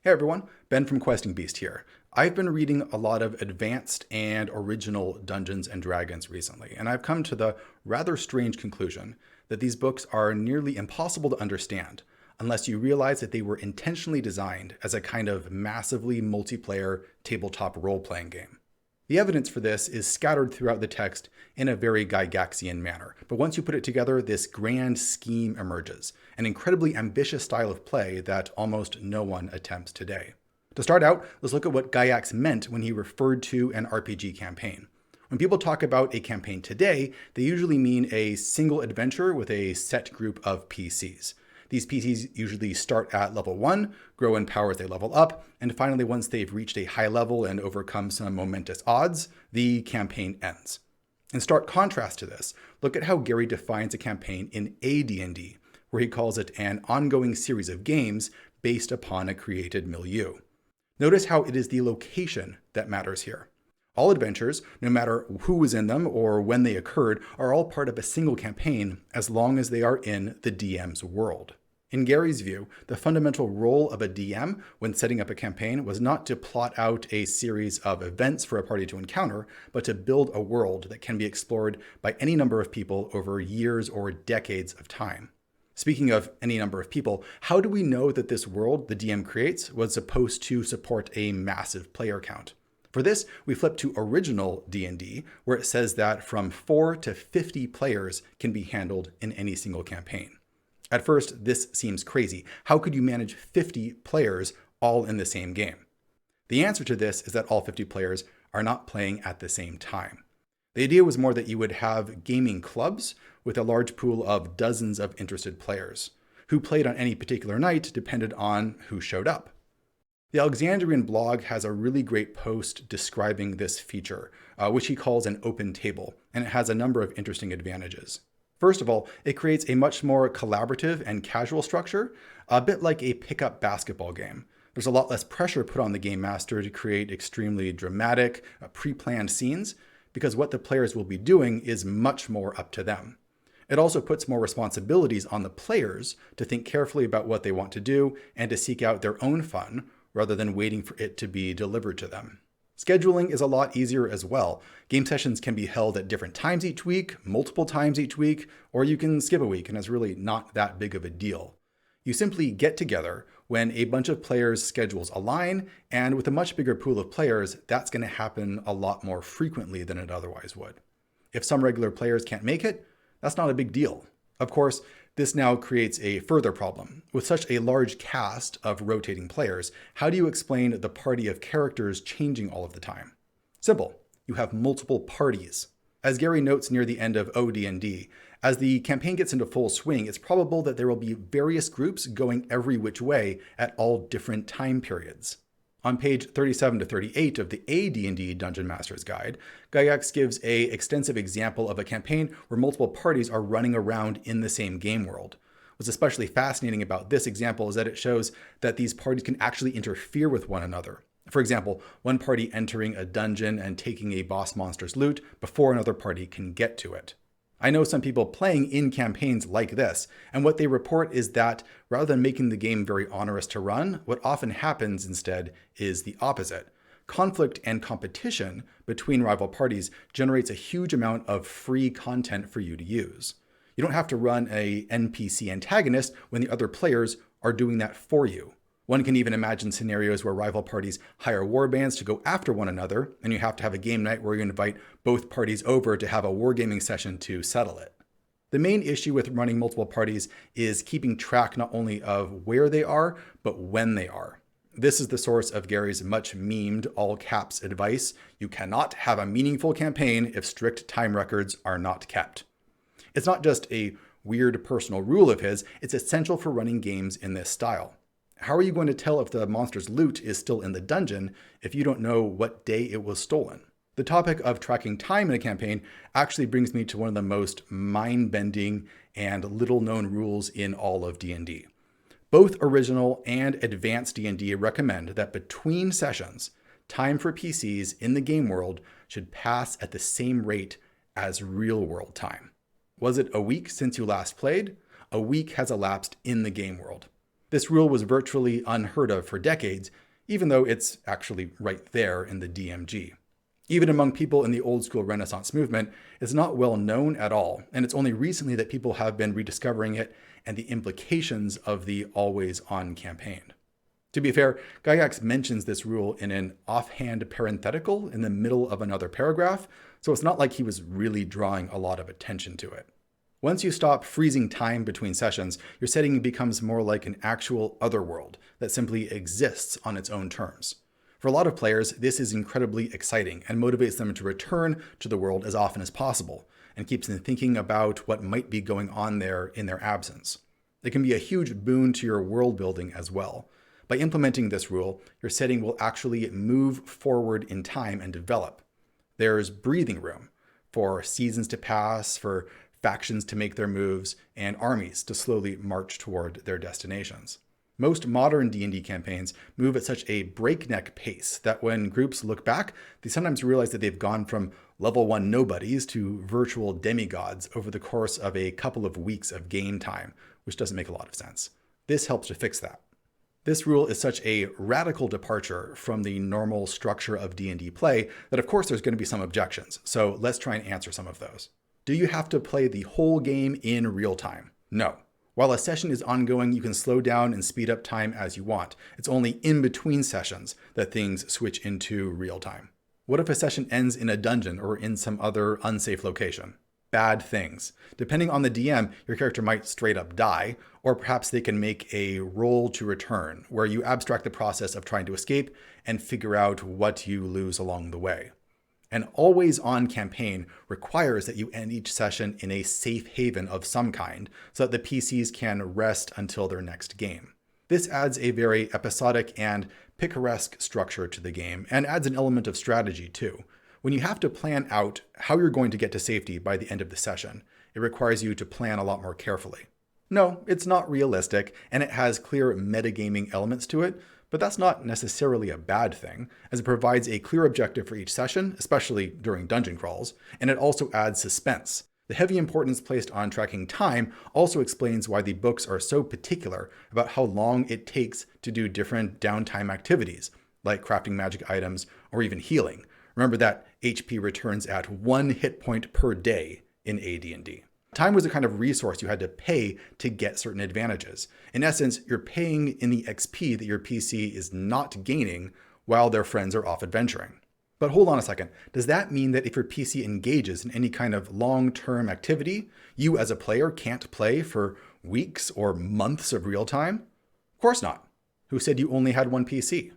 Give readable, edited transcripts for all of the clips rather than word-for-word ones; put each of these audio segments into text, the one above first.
Hey everyone, Ben from Questing Beast here. I've been reading a lot of advanced and original Dungeons and Dragons recently, and I've come to the rather strange conclusion that these books are nearly impossible to understand unless you realize that they were intentionally designed as a kind of massively multiplayer tabletop role-playing game. The evidence for this is scattered throughout the text in a very Gygaxian manner, but once you put it together, this grand scheme emerges, an incredibly ambitious style of play that almost no one attempts today. To start out, let's look at what Gygax meant when he referred to an RPG campaign. When people talk about a campaign today, they usually mean a single adventure with a set group of PCs. These PCs usually start at level 1, grow in power as they level up, and finally once they've reached a high level and overcome some momentous odds, the campaign ends. In stark contrast to this, look at how Gary defines a campaign in a D&D, where he calls it an ongoing series of games based upon a created milieu. Notice how it is the location that matters here. All adventures, no matter who was in them or when they occurred, are all part of a single campaign as long as they are in the DM's world. In Gary's view, the fundamental role of a DM when setting up a campaign was not to plot out a series of events for a party to encounter, but to build a world that can be explored by any number of people over years or decades of time. Speaking of any number of people, how do we know that this world the DM creates was supposed to support a massive player count? For this, we flip to original D&D, where it says that from 4 to 50 players can be handled in any single campaign. At first, this seems crazy. How could you manage 50 players all in the same game? The answer to this is that all 50 players are not playing at the same time. The idea was more that you would have gaming clubs with a large pool of dozens of interested players. Who played on any particular night depended on who showed up. The Alexandrian blog has a really great post describing this feature, which he calls an open table, and it has a number of interesting advantages. First of all, it creates a much more collaborative and casual structure, a bit like a pickup basketball game. There's a lot less pressure put on the game master to create extremely dramatic, pre-planned scenes, because what the players will be doing is much more up to them. It also puts more responsibilities on the players to think carefully about what they want to do and to seek out their own fun, rather than waiting for it to be delivered to them. Scheduling is a lot easier as well. Game sessions can be held at different times each week, multiple times each week, or you can skip a week and it's really not that big of a deal. You simply get together when a bunch of players' schedules align, and with a much bigger pool of players, that's going to happen a lot more frequently than it otherwise would. If some regular players can't make it, that's not a big deal. Of course, this now creates a further problem. With such a large cast of rotating players, how do you explain the party of characters changing all of the time? Simple. You have multiple parties. As Gary notes near the end of OD&D, as the campaign gets into full swing, it's probable that there will be various groups going every which way at all different time periods. On page 37 to 38 of the AD&D Dungeon Master's Guide, Gygax gives an extensive example of a campaign where multiple parties are running around in the same game world. What's especially fascinating about this example is that it shows that these parties can actually interfere with one another. For example, one party entering a dungeon and taking a boss monster's loot before another party can get to it. I know some people playing in campaigns like this, and what they report is that rather than making the game very onerous to run, what often happens instead is the opposite. Conflict and competition between rival parties generates a huge amount of free content for you to use. You don't have to run an NPC antagonist when the other players are doing that for you. One can even imagine scenarios where rival parties hire warbands to go after one another, and you have to have a game night where you invite both parties over to have a wargaming session to settle it. The main issue with running multiple parties is keeping track not only of where they are, but when they are. This is the source of Gary's much memed all caps advice: you cannot have a meaningful campaign if strict time records are not kept. It's not just a weird personal rule of his, it's essential for running games in this style. How are you going to tell if the monster's loot is still in the dungeon if you don't know what day it was stolen? The topic of tracking time in a campaign actually brings me to one of the most mind-bending and little-known rules in all of D&D. Both original and advanced D&D recommend that between sessions, time for PCs in the game world should pass at the same rate as real-world time. Was it a week since you last played? A week has elapsed in the game world. This rule was virtually unheard of for decades, even though it's actually right there in the DMG. Even among people in the old school Renaissance movement, it's not well known at all, and it's only recently that people have been rediscovering it and the implications of the always on campaign. To be fair, Gygax mentions this rule in an offhand parenthetical in the middle of another paragraph, so it's not like he was really drawing a lot of attention to it. Once you stop freezing time between sessions, your setting becomes more like an actual otherworld that simply exists on its own terms. For a lot of players, this is incredibly exciting and motivates them to return to the world as often as possible, and keeps them thinking about what might be going on there in their absence. It can be a huge boon to your world building as well. By implementing this rule, your setting will actually move forward in time and develop. There's breathing room for seasons to pass, for factions to make their moves, and armies to slowly march toward their destinations. Most modern D&D campaigns move at such a breakneck pace that when groups look back, they sometimes realize that they've gone from level 1 nobodies to virtual demigods over the course of a couple of weeks of game time, which doesn't make a lot of sense. This helps to fix that. This rule is such a radical departure from the normal structure of D&D play that of course there's going to be some objections, so let's try and answer some of those. Do you have to play the whole game in real time? No. While a session is ongoing, you can slow down and speed up time as you want. It's only in between sessions that things switch into real time. What if a session ends in a dungeon or in some other unsafe location? Bad things. Depending on the DM, your character might straight up die, or perhaps they can make a roll to return, where you abstract the process of trying to escape and figure out what you lose along the way. An always-on campaign requires that you end each session in a safe haven of some kind, so that the PCs can rest until their next game. This adds a very episodic and picaresque structure to the game, and adds an element of strategy too. When you have to plan out how you're going to get to safety by the end of the session, it requires you to plan a lot more carefully. No, it's not realistic, and it has clear metagaming elements to it, but that's not necessarily a bad thing, as it provides a clear objective for each session, especially during dungeon crawls, and it also adds suspense. The heavy importance placed on tracking time also explains why the books are so particular about how long it takes to do different downtime activities, like crafting magic items or even healing. Remember that HP returns at 1 hit point per day in AD&D. Time was a kind of resource you had to pay to get certain advantages. In essence, you're paying in the XP that your PC is not gaining while their friends are off adventuring. But hold on a second, does that mean that if your PC engages in any kind of long-term activity, you as a player can't play for weeks or months of real time? Of course not. Who said you only had one PC?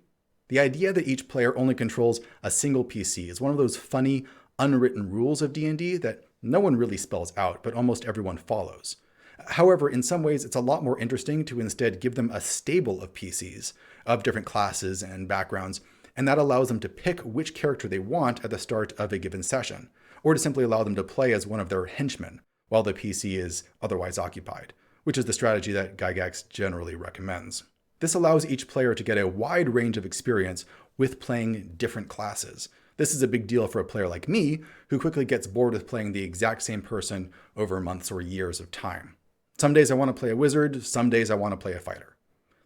The idea that each player only controls a single PC is one of those funny, unwritten rules of D&D that no one really spells out, but almost everyone follows. However, in some ways, it's a lot more interesting to instead give them a stable of PCs of different classes and backgrounds, and that allows them to pick which character they want at the start of a given session, or to simply allow them to play as one of their henchmen while the PC is otherwise occupied, which is the strategy that Gygax generally recommends. This allows each player to get a wide range of experience with playing different classes. This is a big deal for a player like me, who quickly gets bored with playing the exact same person over months or years of time. Some days I want to play a wizard, some days I want to play a fighter.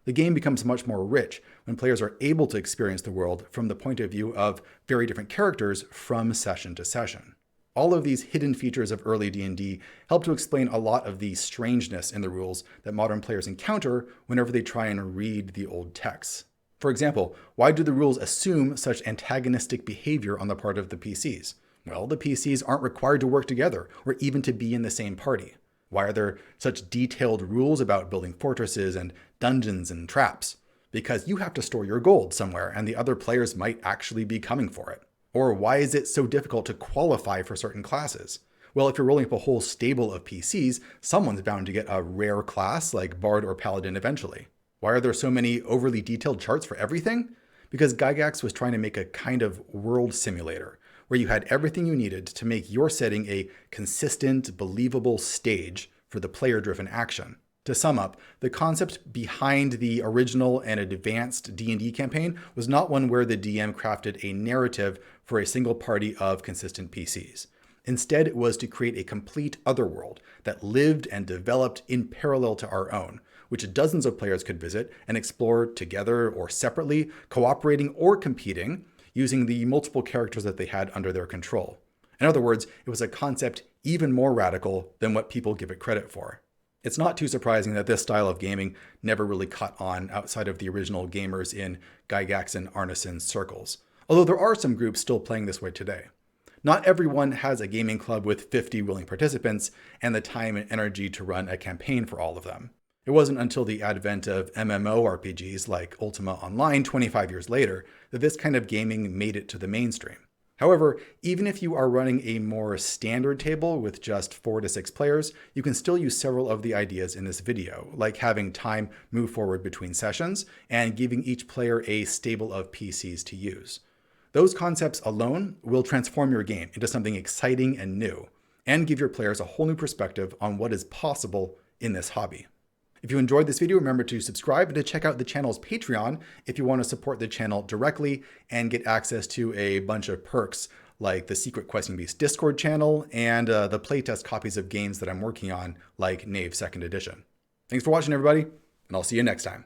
The game becomes much more rich when players are able to experience the world from the point of view of very different characters from session to session. All of these hidden features of early D&D help to explain a lot of the strangeness in the rules that modern players encounter whenever they try and read the old texts. For example, why do the rules assume such antagonistic behavior on the part of the PCs? Well, the PCs aren't required to work together or even to be in the same party. Why are there such detailed rules about building fortresses and dungeons and traps? Because you have to store your gold somewhere and the other players might actually be coming for it. Or why is it so difficult to qualify for certain classes? Well, if you're rolling up a whole stable of PCs, someone's bound to get a rare class like Bard or Paladin eventually. Why are there so many overly detailed charts for everything? Because Gygax was trying to make a kind of world simulator, where you had everything you needed to make your setting a consistent, believable stage for the player-driven action. To sum up, the concept behind the original and advanced D&D campaign was not one where the DM crafted a narrative for a single party of consistent PCs. Instead, it was to create a complete otherworld that lived and developed in parallel to our own, which dozens of players could visit and explore together or separately, cooperating or competing, using the multiple characters that they had under their control. In other words, it was a concept even more radical than what people give it credit for. It's not too surprising that this style of gaming never really caught on outside of the original gamers in Gygax and Arneson's circles, although there are some groups still playing this way today. Not everyone has a gaming club with 50 willing participants and the time and energy to run a campaign for all of them. It wasn't until the advent of MMORPGs like Ultima Online 25 years later that this kind of gaming made it to the mainstream. However, even if you are running a more standard table with just 4 to 6 players, you can still use several of the ideas in this video, like having time move forward between sessions and giving each player a stable of PCs to use. Those concepts alone will transform your game into something exciting and new, and give your players a whole new perspective on what is possible in this hobby. If you enjoyed this video, remember to subscribe and to check out the channel's Patreon if you want to support the channel directly and get access to a bunch of perks like the secret Questing Beast Discord channel and the playtest copies of games that I'm working on like Knave 2nd Edition. Thanks for watching, everybody, and I'll see you next time.